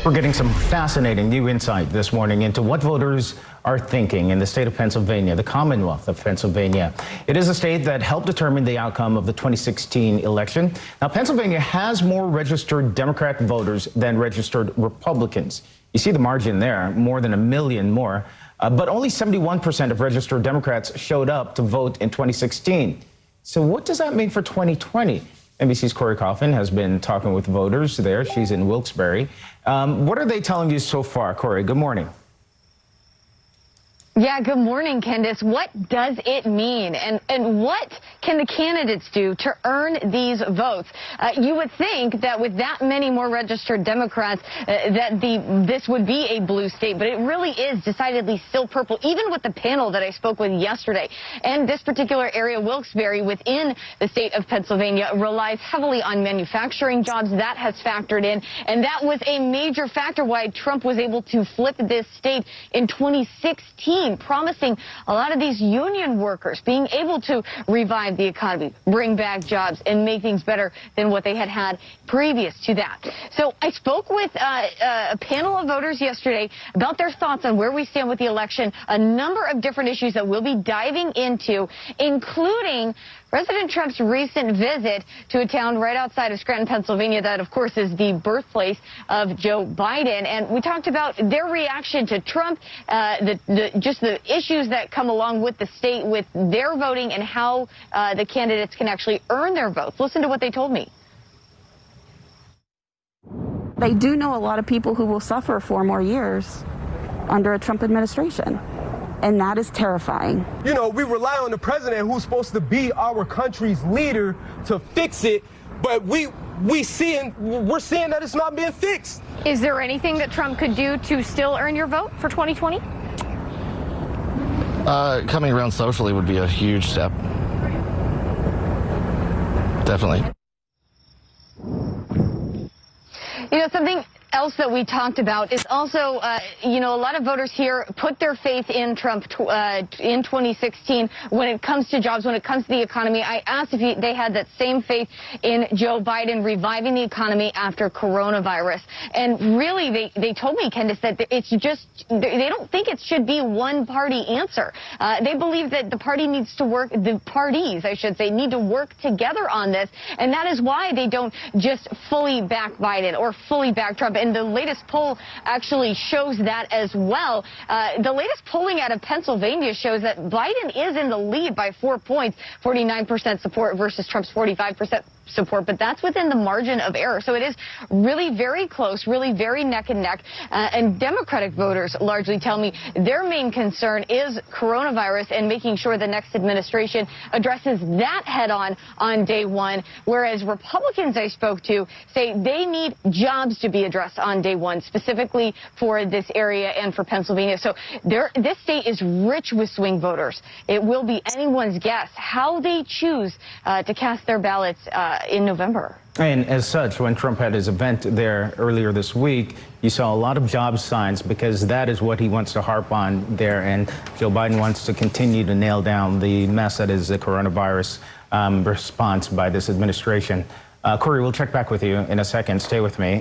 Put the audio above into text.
We're getting some fascinating new insight this morning into what voters are thinking in the state of Pennsylvania, the Commonwealth of Pennsylvania. It is a state that helped determine the outcome of the 2016 election. Now, Pennsylvania has more registered Democrat voters than registered Republicans. You see the margin there, more than 1 million more. But only 71% of registered Democrats showed up to vote in 2016. So what does that mean for 2020? NBC's Corey Hoffman has been talking with voters there. She's in Wilkes-Barre. What are they telling you so far? Corey, good morning. Yeah, good morning, Candace. What does it mean? And what can the candidates do to earn these votes? You would think that with that many more registered Democrats, that this would be a blue state, but it really is decidedly still purple, even with the panel that I spoke with yesterday. And this particular area, Wilkes-Barre, within the state of Pennsylvania, relies heavily on manufacturing jobs. That has factored in, and that was a major factor why Trump was able to flip this state in 2016. Promising a lot of these union workers being able to revive the economy, bring back jobs, and make things better than what they had had previous to that. So I spoke with a panel of voters yesterday about their thoughts on where we stand with the election, a number of different issues that we'll be diving into, including President Trump's recent visit to a town right outside of Scranton, Pennsylvania, that, of course, is the birthplace of Joe Biden. And we talked about their reaction to Trump, just the issues that come along with the state, with their voting, and how the candidates can actually earn their votes. Listen to what they told me. They do know a lot of people who will suffer 4 more years under a Trump administration. And that is terrifying. You know, we rely on the president, who's supposed to be our country's leader, to fix it, but we're seeing that it's not being fixed. Is there anything that Trump could do to still earn your vote for 2020? Coming around socially would be a huge step. Definitely. You know, something else that we talked about is also, you know, a lot of voters here put their faith in Trump in 2016 when it comes to jobs, when it comes to the economy. I asked if they had that same faith in Joe Biden reviving the economy after coronavirus. And really, they told me, Candace, that it's just, they don't think it should be one party answer. They believe that the party needs to work, the parties, I should say, need to work together on this. And that is why they don't just fully back Biden or fully back Trump. And the latest poll actually shows that as well. The latest polling out of Pennsylvania shows that Biden is in the lead by 4 points, 49% support versus Trump's 45% support, but that's within the margin of error. So it is really very close, really very neck and neck. And Democratic voters largely tell me their main concern is coronavirus and making sure the next administration addresses that head on day one, whereas Republicans I spoke to say they need jobs to be addressed on day one, specifically for this area and for Pennsylvania. So this state is rich with swing voters. It will be anyone's guess how they choose to cast their ballots in November. And as such, when Trump had his event there earlier this week, you saw a lot of job signs because that is what he wants to harp on there. And Joe Biden wants to continue to nail down the mess that is the coronavirus response by this administration. Corey, we'll check back with you in a second. Stay with me.